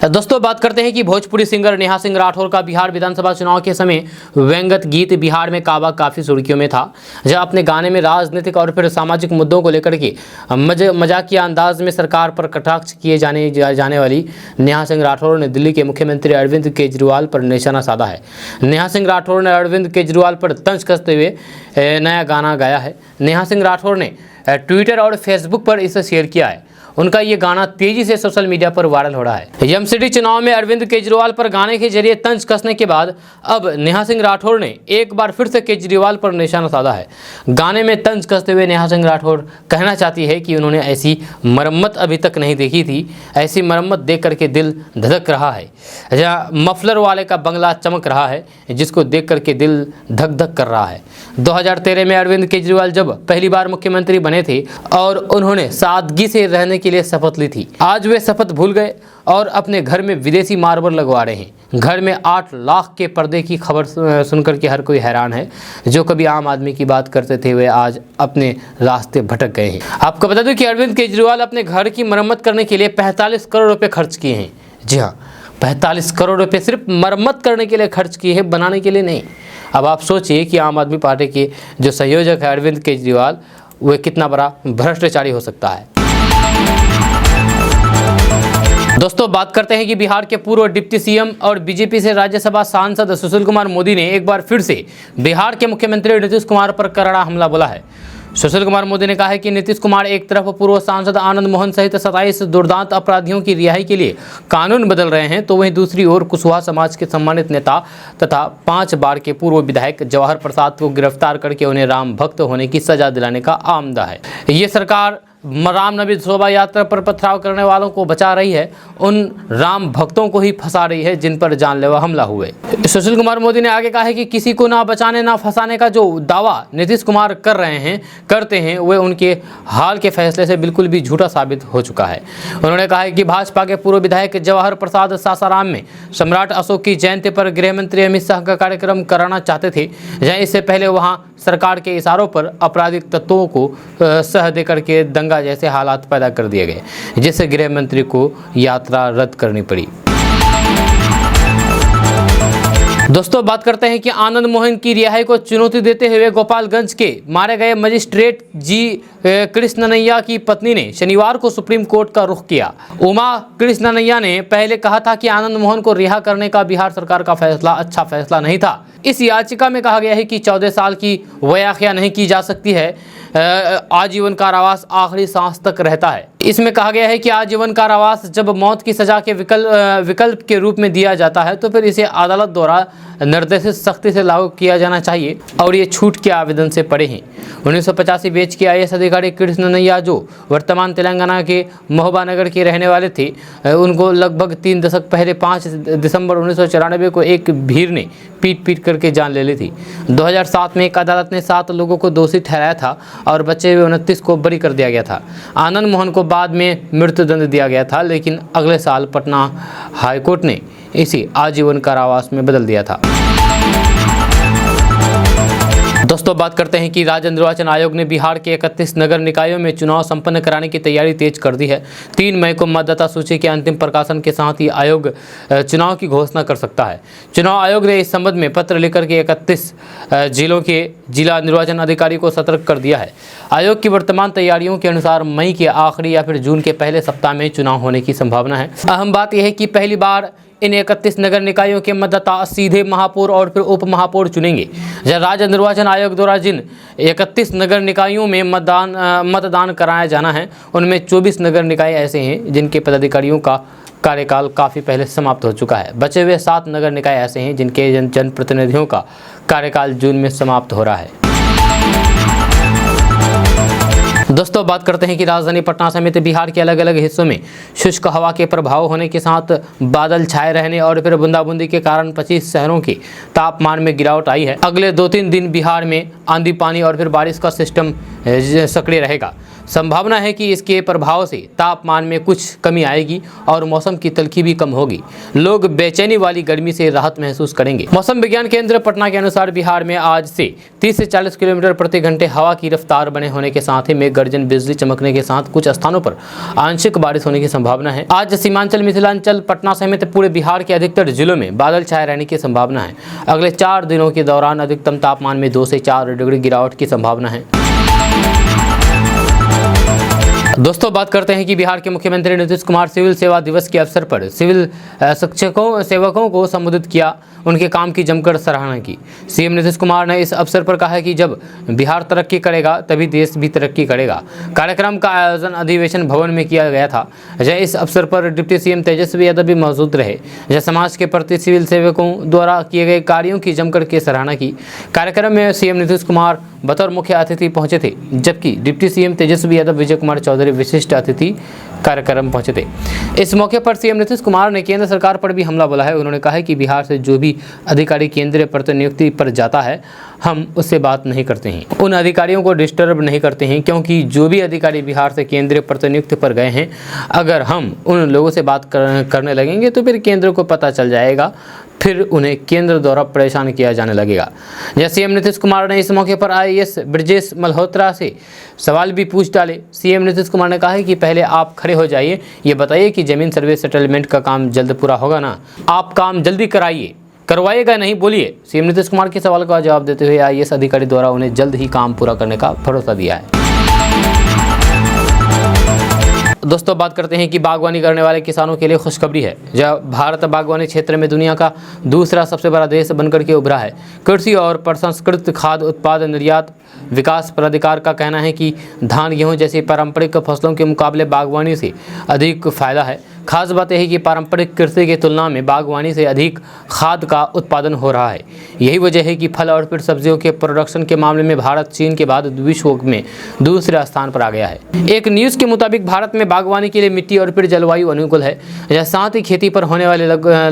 दोस्तों बात करते हैं कि भोजपुरी सिंगर नेहा सिंह राठौर का बिहार विधानसभा चुनाव के समय व्यंग्यत गीत बिहार में काबा काफ़ी सुर्खियों में था। जब अपने गाने में राजनीतिक और फिर सामाजिक मुद्दों को लेकर के मजाकिया अंदाज में सरकार पर कटाक्ष किए जाने वाली नेहा सिंह राठौर ने दिल्ली के मुख्यमंत्री अरविंद केजरीवाल पर निशाना साधा है। नेहा सिंह राठौर ने अरविंद केजरीवाल पर तंज कसते हुए नया गाना गाया है। नेहा सिंह राठौर ने ट्विटर और फेसबुक पर इसे शेयर किया है। उनका ये गाना तेजी से सोशल मीडिया पर वायरल हो रहा है। एमसीडी चुनाव में अरविंद केजरीवाल पर गाने के जरिए तंज कसने के बाद अब नेहा सिंह राठौर ने एक बार फिर से केजरीवाल पर निशाना साधा है। गाने में तंज कसते हुए नेहा सिंह राठौर कहना चाहती है कि उन्होंने ऐसी मरम्मत अभी तक नहीं देखी थी। ऐसी मरम्मत देख करके दिल धधक रहा है। जहाँ मफलर वाले का बंगला चमक रहा है, जिसको देख करके दिल धक धक कर रहा है। 2013 में अरविंद केजरीवाल जब पहली बार मुख्यमंत्री बने थे और उन्होंने सादगी से रहने के लिए शपथ ली थी, आज वे शपथ भूल गए और अपने घर में विदेशी मार्बल लगवा रहे हैं। घर में 8 लाख के पर्दे की खबर सुनकर के हर कोई हैरान है। जो कभी आम आदमी की बात करते थे वे आज अपने रास्ते भटक गए हैं। आपको बता दूं कि अरविंद केजरीवाल अपने घर की मरम्मत करने के लिए 45 करोड़ रुपए खर्च किए हैं। जी हाँ, 45 करोड़ रुपए सिर्फ मरम्मत करने के लिए खर्च किए हैं, बनाने के लिए नहीं। अब आप सोचिए कि आम आदमी पार्टी के जो संयोजक है अरविंद केजरीवाल, वह कितना बड़ा भ्रष्टाचारी हो सकता है। दोस्तों, बात करते हैं कि बिहार के पूर्व डिप्टी सीएम और बीजेपी से राज्यसभा सांसद सुशील कुमार मोदी ने एक बार फिर से बिहार के मुख्यमंत्री नीतीश कुमार पर करारा हमला बोला है। सुशील कुमार मोदी ने कहा है कि नीतीश कुमार एक तरफ पूर्व सांसद आनंद मोहन सहित 27 दुर्दांत अपराधियों की रिहाई के लिए कानून बदल रहे हैं, तो वहीं दूसरी ओर कुशवाहा समाज के सम्मानित नेता तथा 5 बार के पूर्व विधायक जवाहर प्रसाद को गिरफ्तार करके उन्हें राम भक्त होने की सजा दिलाने का आमदा है। ये सरकार रामनवमी शोभा यात्रा पर पथराव करने वालों को बचा रही है, उन राम भक्तों को ही फंसा रही है जिन पर जानलेवा हमला हुए। सुशील कुमार मोदी ने आगे कहा है कि किसी को ना बचाने ना फंसाने का जो दावा नीतीश कुमार करते हैं वे उनके हाल के फैसले से बिल्कुल भी झूठा साबित हो चुका है। उन्होंने कहा है कि भाजपा के पूर्व विधायक जवाहर प्रसाद सासाराम में सम्राट अशोक की जयंती पर गृह मंत्री अमित शाह का कार्यक्रम कराना चाहते थे, जहाँ इससे पहले वहां सरकार के इशारों पर आपराधिक तत्वों को सह देकर के दंगा जैसे हालात पैदा कर दिए गए, जिससे गृह मंत्री को यात्रा रद्द करनी पड़ी। दोस्तों, बात करते हैं कि आनंद मोहन की रिहाई को चुनौती देते हुए गोपालगंज के मारे गए मजिस्ट्रेट जी कृष्णनैया की पत्नी ने शनिवार को सुप्रीम कोर्ट का रुख किया। उमा कृष्णनैया ने पहले कहा था कि आनंद मोहन को रिहा करने का बिहार सरकार का फैसला अच्छा फैसला नहीं था। इस याचिका में कहा गया है कि 14 साल की व्याख्या नहीं की जा सकती है, आजीवन कारावास आखिरी सांस तक रहता है। इसमें कहा गया है कि आजीवन कारावास जब मौत की सजा के विकल्प के रूप में दिया जाता है तो फिर इसे अदालत द्वारा निर्देशित सख्ती से लागू किया जाना चाहिए और ये छूट के आवेदन से पड़े हैं। 1985 बैच के IAS अधिकारी कृष्णनैया, जो वर्तमान तेलंगाना के महोबा नगर के रहने वाले थे, उनको लगभग 3 दशक पहले 5 दिसंबर 1994 को एक भीड़ ने पीट करके जान ले ली थी। 2007 में एक अदालत ने 7 लोगों को दोषी ठहराया था और बचे हुए 29 को बरी कर दिया गया था। आनंद मोहन को बाद में मृत्युदंड दिया गया था, लेकिन अगले साल पटना हाईकोर्ट ने इसे आजीवन कारावास में बदल दिया था। दोस्तों, बात करते हैं कि राज्य निर्वाचन आयोग ने बिहार के 31 नगर निकायों में चुनाव संपन्न कराने की तैयारी तेज कर दी है। 3 मई को मतदाता सूची के अंतिम प्रकाशन के साथ ही आयोग चुनाव की घोषणा कर सकता है। चुनाव आयोग ने इस संबंध में पत्र लिखकर के 31 जिलों के जिला निर्वाचन अधिकारी को सतर्क कर दिया है। आयोग की वर्तमान तैयारियों के अनुसार मई के आखिरी या फिर जून के पहले सप्ताह में चुनाव होने की संभावना है। अहम बात यह है कि पहली बार इन 31 नगर निकायों के मतदाता सीधे महापौर और फिर उप महापौर चुनेंगे। जब राज्य निर्वाचन आयोग द्वारा जिन 31 नगर निकायों में मतदान कराया जाना है, उनमें 24 नगर निकाय ऐसे हैं जिनके पदाधिकारियों का कार्यकाल काफ़ी पहले समाप्त हो चुका है। बचे हुए 7 नगर निकाय ऐसे हैं जिनके जनप्रतिनिधियों का कार्यकाल जून में समाप्त हो रहा है। दोस्तों, बात करते हैं कि राजधानी पटना समेत बिहार के अलग अलग हिस्सों में शुष्क हवा के प्रभाव होने के साथ बादल छाए रहने और फिर बूंदाबूंदी के कारण 25 शहरों के तापमान में गिरावट आई है। अगले 2-3 दिन बिहार में आंधी पानी और फिर बारिश का सिस्टम सक्रिय रहेगा। संभावना है कि इसके प्रभाव से तापमान में कुछ कमी आएगी और मौसम की तल्खी भी कम होगी। लोग बेचैनी वाली गर्मी से राहत महसूस करेंगे। मौसम विज्ञान केंद्र पटना के अनुसार बिहार में आज से 30 से 40 किलोमीटर प्रति घंटे हवा की रफ्तार बने होने के साथ ही मेघ गर्जन, बिजली चमकने के साथ कुछ स्थानों पर आंशिक बारिश होने की संभावना है। आज सीमांचल, मिथिलांचल, पटना समेत पूरे बिहार के अधिकतर जिलों में बादल छाए रहने की संभावना है। अगले 4 दिनों के दौरान अधिकतम तापमान में 2 से 4 डिग्री गिरावट की संभावना है। दोस्तों बात करते हैं कि बिहार के मुख्यमंत्री नीतीश कुमार सिविल सेवा दिवस के अवसर पर सिविल सेवकों को संबोधित किया, उनके काम की जमकर सराहना की। सीएम नीतीश कुमार ने इस अवसर पर कहा कि जब बिहार तरक्की करेगा तभी देश भी तरक्की करेगा। कार्यक्रम का आयोजन अधिवेशन भवन में किया गया था। इस अवसर पर डिप्टी सीएम तेजस्वी यादव भी मौजूद रहे। समाज के प्रति सिविल सेवकों द्वारा किए गए कार्यों की जमकर के सराहना की। कार्यक्रम में सीएम नीतीश कुमार बतौर मुख्य अतिथि पहुंचे थे, जबकि डिप्टी सीएम तेजस्वी यादव, विजय कुमार चौधरी विशिष्ट अतिथि कार्यक्रम पहुंचे थे। इस मौके पर सीएम नीतीश कुमार ने केंद्र सरकार पर भी हमला बोला है। उन्होंने कहा है कि बिहार से जो भी अधिकारी केंद्रीय प्रतिनियुक्ति पर जाता है, हम उससे बात नहीं करते हैं, उन अधिकारियों को डिस्टर्ब नहीं करते हैं, क्योंकि जो भी अधिकारी बिहार से केंद्रीय प्रतिनियुक्ति पर गए हैं, अगर हम उन लोगों से बात करने लगेंगे तो फिर केंद्र को पता चल जाएगा, फिर उन्हें केंद्र द्वारा परेशान किया जाने लगेगा। सीएम नीतीश कुमार ने इस मौके पर आईएएस ब्रजेश मल्होत्रा से सवाल भी पूछ डाले। सीएम नीतीश कुमार ने कहा है कि पहले आप खड़े हो जाइए, ये बताइए कि जमीन सर्वे सेटलमेंट का काम जल्द पूरा होगा ना? आप काम जल्दी कराइए, करवाइएगा नहीं, बोलिए। सीएम नीतीश कुमार के सवाल का जवाब देते हुए आईएएस अधिकारी द्वारा उन्हें जल्द ही काम पूरा करने का भरोसा दिया है। दोस्तों बात करते हैं कि बागवानी करने वाले किसानों के लिए खुशखबरी है। जब भारत बागवानी क्षेत्र में दुनिया का दूसरा सबसे बड़ा देश बनकर के उभरा है। कृषि और प्रसंस्कृत खाद्य उत्पाद निर्यात विकास प्राधिकार का कहना है कि धान, गेहूं जैसी पारंपरिक फसलों के मुकाबले बागवानी से अधिक फायदा है। खास बात यह है कि पारंपरिक कृषि की तुलना में बागवानी से अधिक खाद का उत्पादन हो रहा है। यही वजह है कि फल और फिर सब्जियों के प्रोडक्शन के मामले में भारत चीन के बाद विश्व में दूसरे स्थान पर आ गया है। एक न्यूज़ के मुताबिक भारत में बागवानी के लिए मिट्टी और फिर जलवायु अनुकूल है। साथ ही खेती पर होने वाली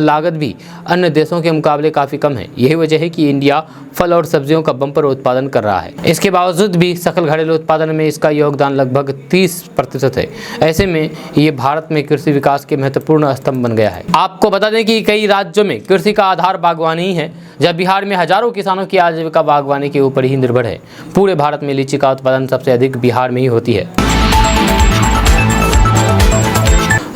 लागत भी अन्य देशों के मुकाबले काफ़ी कम है। यही वजह है कि इंडिया फल और सब्जियों का बम्पर उत्पादन कर रहा है। इसके बावजूद भी सकल घरेलू उत्पादन में इसका योगदान लगभग 30% है। ऐसे में ये भारत में कृषि विकास के महत्वपूर्ण स्तंभ बन गया है। आपको बता दें कि कई राज्यों में कृषि का आधार बागवानी है, जब बिहार में हजारों किसानों की आजीविका बागवानी के ऊपर ही निर्भर है। पूरे भारत में लीची का उत्पादन सबसे अधिक बिहार में ही होती है।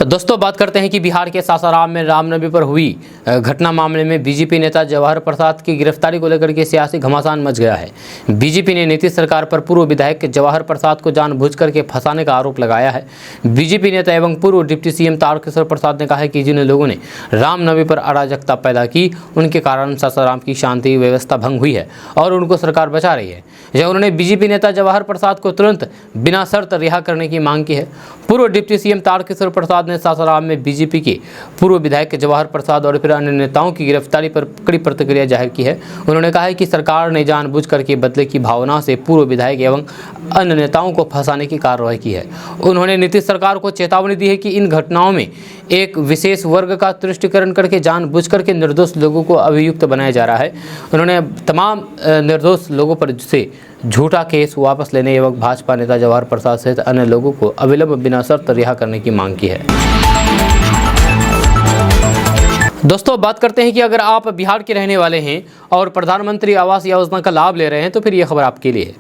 दोस्तों बात करते हैं कि बिहार के सासाराम में रामनवमी पर हुई घटना मामले में बीजेपी नेता जवाहर प्रसाद की गिरफ्तारी को लेकर के सियासी घमासान मच गया है। बीजेपी ने नीतीश सरकार पर पूर्व विधायक जवाहर प्रसाद को जानबूझकर के फंसाने का आरोप लगाया है। बीजेपी नेता एवं पूर्व डिप्टी सीएम तारकिशोर प्रसाद ने कहा है कि जिन लोगों ने रामनवमी पर अराजकता पैदा की, उनके कारण सासाराम की शांति व्यवस्था भंग हुई है और उनको सरकार बचा रही है। उन्होंने बीजेपी नेता जवाहर प्रसाद को तुरंत बिना शर्त रिहा करने की मांग की है। पूर्व डिप्टी सीएम तारकिशोर प्रसाद ने सासाराम में बीजेपी के पूर्व विधायक जवाहर प्रसाद और फिर अन्य नेताओं की गिरफ्तारी पर कड़ी प्रतिक्रिया जाहिर की है। उन्होंने कहा है कि सरकार ने जानबूझकर के बदले की भावना से पूर्व विधायक एवं अन्य नेताओं को फंसाने की कार्रवाई की है। उन्होंने नीतीश सरकार को चेतावनी दी है कि इन घटनाओं में एक विशेष वर्ग का तुष्टीकरण करके जानबूझकर के निर्दोष लोगों को अभियुक्त बनाया जा रहा है। उन्होंने तमाम निर्दोष लोगों पर से झूठा केस वापस लेने एवं भाजपा नेता जवाहर प्रसाद सहित अन्य लोगों को अविलंब बिना शर्त रिहा करने की मांग की है। दोस्तों बात करते हैं कि अगर आप बिहार के रहने वाले हैं और प्रधानमंत्री आवास योजना का लाभ ले रहे हैं तो फिर यह खबर आपके लिए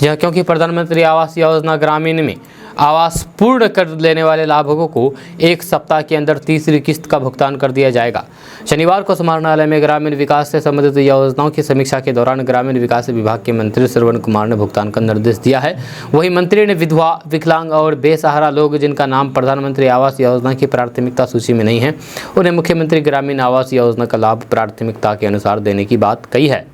है। क्योंकि प्रधानमंत्री आवास योजना ग्रामीण में आवास पूर्ण कर लेने वाले लाभुकों को एक सप्ताह के अंदर तीसरी किस्त का भुगतान कर दिया जाएगा। शनिवार को समाहरणालय में ग्रामीण विकास से संबंधित योजनाओं की समीक्षा के दौरान ग्रामीण विकास विभाग के मंत्री श्रवण कुमार ने भुगतान का निर्देश दिया है। वहीं मंत्री ने विधवा, विकलांग और बेसहारा लोग जिनका नाम प्रधानमंत्री आवास योजना की प्राथमिकता सूची में नहीं है, उन्हें मुख्यमंत्री ग्रामीण आवास योजना का लाभ प्राथमिकता के अनुसार देने की बात कही है।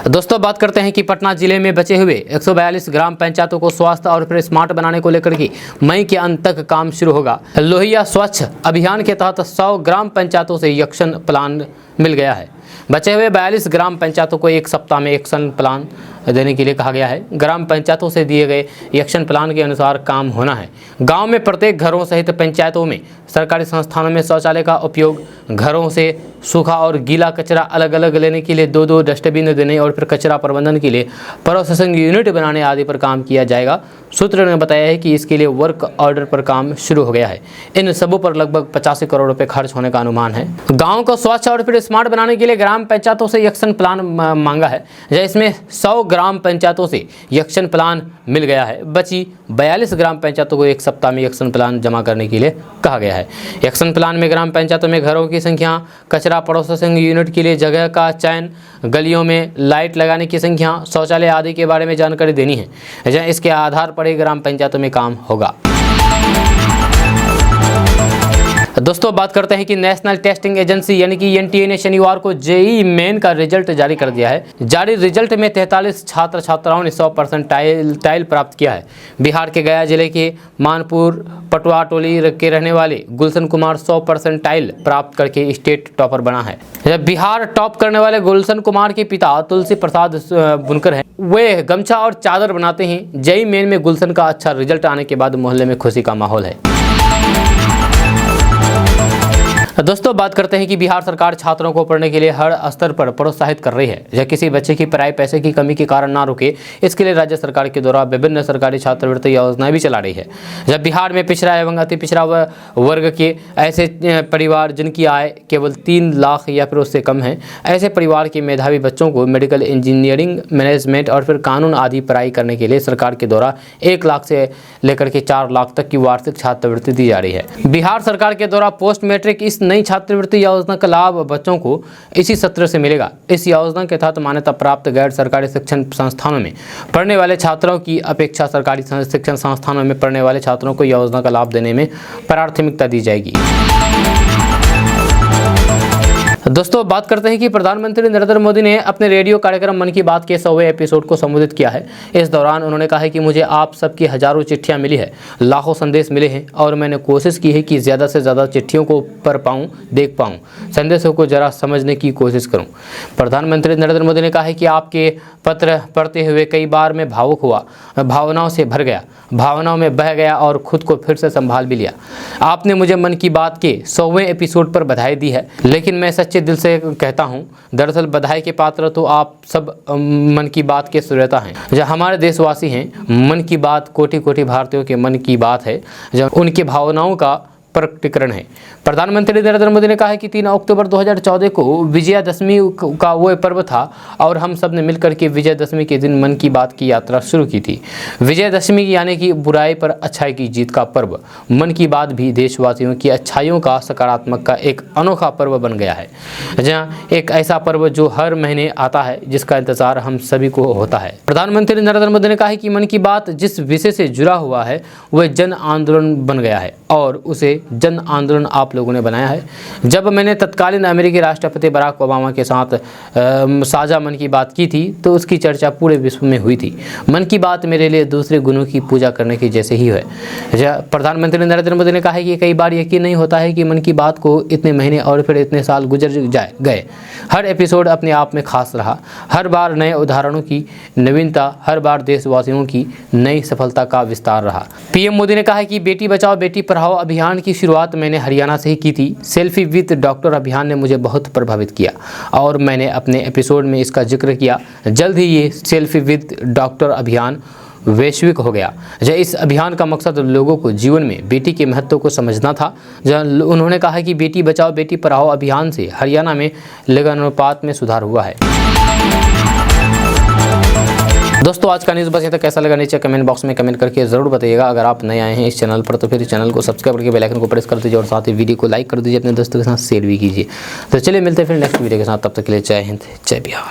दोस्तों बात करते हैं कि पटना जिले में बचे हुए 142 ग्राम पंचायतों को स्वास्थ्य और फिर स्मार्ट बनाने को लेकर के मई के अंत तक काम शुरू होगा। लोहिया स्वच्छ अभियान के तहत 100 ग्राम पंचायतों से एक्शन प्लान मिल गया है। बचे हुए 42 ग्राम पंचायतों को एक सप्ताह में एक्शन प्लान देने के लिए कहा गया है। ग्राम पंचायतों से दिए गए एक्शन प्लान के अनुसार काम होना है। गांव में प्रत्येक घरों सहित पंचायतों में सरकारी संस्थानों में शौचालय का उपयोग, घरों से सूखा और गीला कचरा अलग अलग लेने के लिए 2-2 डस्टबिन देने और फिर कचरा प्रबंधन के लिए प्रोसेसिंग यूनिट बनाने आदि पर काम किया जाएगा। सूत्रों ने बताया है कि इसके लिए वर्क ऑर्डर पर काम शुरू हो गया है। इन सबों पर लगभग 85 करोड़ रुपए खर्च होने का अनुमान है। गाँव को स्वच्छ और फिर स्मार्ट बनाने के लिए के ग्राम पंचायतों से एक्शन प्लान मांगा है, इसमें 100 ग्राम पंचायतों से एक्शन प्लान मिल गया है। बची 42 ग्राम पंचायतों को एक सप्ताह में एक्शन प्लान जमा करने के लिए कहा गया है। एक्शन प्लान में ग्राम पंचायतों में घरों की संख्या, कचरा प्रोसेसिंग यूनिट के लिए जगह का चयन, गलियों में लाइट लगाने की संख्या, शौचालय आदि के बारे में जानकारी देनी है। इसके आधार पर ही ग्राम पंचायतों में काम होगा। दोस्तों बात करते हैं कि नेशनल टेस्टिंग एजेंसी यानी कि एनटीए ने शनिवार को जेईई मेन का रिजल्ट जारी कर दिया है। जारी रिजल्ट में 43 छात्र छात्राओं ने 100% टाइल प्राप्त किया है। बिहार के गया जिले के मानपुर पटवा टोली के रहने वाले गुलशन कुमार 100% टाइल प्राप्त करके स्टेट टॉपर बना है। जब बिहार टॉप करने वाले गुलशन कुमार के पिता तुलसी प्रसाद बुनकर हैं, वे गमछा और चादर बनाते हैं। जेईई मेन में गुलशन का अच्छा रिजल्ट आने के बाद मोहल्ले में खुशी का माहौल है। दोस्तों बात करते हैं कि बिहार सरकार छात्रों को पढ़ने के लिए हर स्तर पर प्रोत्साहित कर रही है। यह किसी बच्चे की पढ़ाई पैसे की कमी के कारण ना रुके, इसके लिए राज्य सरकार के द्वारा विभिन्न सरकारी छात्रवृत्ति योजनाएं भी चला रही है। जब बिहार में पिछड़ा एवं अति पिछड़ा वर्ग के ऐसे परिवार जिनकी आय केवल 3 लाख या फिर उससे कम है, ऐसे परिवार के मेधावी बच्चों को मेडिकल इंजीनियरिंग, मैनेजमेंट और फिर कानून आदि पढ़ाई करने के लिए सरकार के द्वारा 1 लाख से लेकर के 4 लाख तक की वार्षिक छात्रवृत्ति दी जा रही है। बिहार सरकार के द्वारा पोस्ट मैट्रिक इस नई छात्रवृत्ति योजना का लाभ बच्चों को इसी सत्र से मिलेगा। इस योजना के तहत मान्यता प्राप्त गैर सरकारी शिक्षण संस्थानों में पढ़ने वाले छात्रों की अपेक्षा सरकारी शिक्षण संस्थानों में पढ़ने वाले छात्रों को योजना का लाभ देने में प्राथमिकता दी जाएगी। दोस्तों बात करते हैं कि प्रधानमंत्री नरेंद्र मोदी ने अपने रेडियो कार्यक्रम मन की बात के 100वें एपिसोड को संबोधित किया है। इस दौरान उन्होंने कहा है कि मुझे आप सबकी हजारों चिट्ठियां मिली है, लाखों संदेश मिले हैं और मैंने कोशिश की है कि ज़्यादा से ज़्यादा चिट्ठियों को पढ़ पाऊँ, देख पाऊँ, संदेशों को जरा समझने की कोशिश करूँ। प्रधानमंत्री नरेंद्र मोदी ने कहा है कि आपके पत्र पढ़ते हुए कई बार मैं भावुक हुआ, भावनाओं से भर गया, भावनाओं में बह गया और खुद को फिर से संभाल भी लिया। आपने मुझे मन की बात के 100वें एपिसोड पर बधाई दी है, लेकिन मैं सच्चे दिल से कहता हूं, दरअसल बधाई के पात्र तो आप सब मन की बात के श्रोता हैं। जो हमारे देशवासी हैं, मन की बात कोटि कोटि भारतीयों के मन की बात है, जो उनकी भावनाओं का प्रकटीकरण है। प्रधानमंत्री नरेंद्र मोदी ने कहा है कि 3 अक्टूबर 2014 को विजयादशमी का वो पर्व था और हम सब ने मिलकर के विजयादशमी के दिन मन की बात की यात्रा शुरू की थी। विजयादशमी यानी कि बुराई पर अच्छाई की जीत का पर्व। मन की बात भी देशवासियों की अच्छाइयों का सकारात्मक का एक अनोखा पर्व बन गया है। जहाँ एक ऐसा पर्व जो हर महीने आता है, जिसका इंतजार हम सभी को होता है। प्रधानमंत्री नरेंद्र मोदी ने कहा है कि मन की बात जिस विषय से जुड़ा हुआ है वह जन आंदोलन बन गया है और उसे जन आंदोलन आप लोगों ने बनाया है। जब मैंने तत्कालीन अमेरिकी राष्ट्रपति बराक ओबामा के साथ साझा मन की बात की थी तो उसकी चर्चा पूरे विश्व में हुई थी। मन की बात मेरे लिए दूसरे गुणों की पूजा करने की जैसे ही है। प्रधानमंत्री नरेंद्र मोदी ने कहा है कि कई बार यकीन नहीं होता है कि मन की बात को इतने महीने और फिर इतने साल गुजर गए। हर एपिसोड अपने आप में खास रहा। हर बार नए उदाहरणों की नवीनता, हर बार देशवासियों की नई सफलता का विस्तार रहा। पीएम मोदी ने कहा है कि बेटी बचाओ बेटी पढ़ाओ अभियान की शुरुआत मैंने हरियाणा से ही की थी। सेल्फी विद डॉक्टर अभियान ने मुझे बहुत प्रभावित किया और मैंने अपने एपिसोड में इसका जिक्र किया। जल्द ही ये सेल्फी विद डॉक्टर अभियान वैश्विक हो गया। इस अभियान का मकसद लोगों को जीवन में बेटी के महत्व को समझना था। उन्होंने कहा कि बेटी बचाओ बेटी पढ़ाओ अभियान से हरियाणा में लिंगानुपात में सुधार हुआ है। दोस्तों आज का न्यूज़ बस यहाँ तक। कैसा लगा नीचे कमेंट बॉक्स में कमेंट करके ज़रूर बताइएगा। अगर आप नए आए हैं इस चैनल पर तो फिर चैनल को सब्सक्राइब करके बेल आइकन को प्रेस कर दीजिए और साथ ही वीडियो को लाइक कर दीजिए, अपने दोस्तों के साथ शेयर भी कीजिए। तो चलिए मिलते हैं फिर नेक्स्ट वीडियो के साथ। तब तक के लिए जय हिंद, जय बिहार।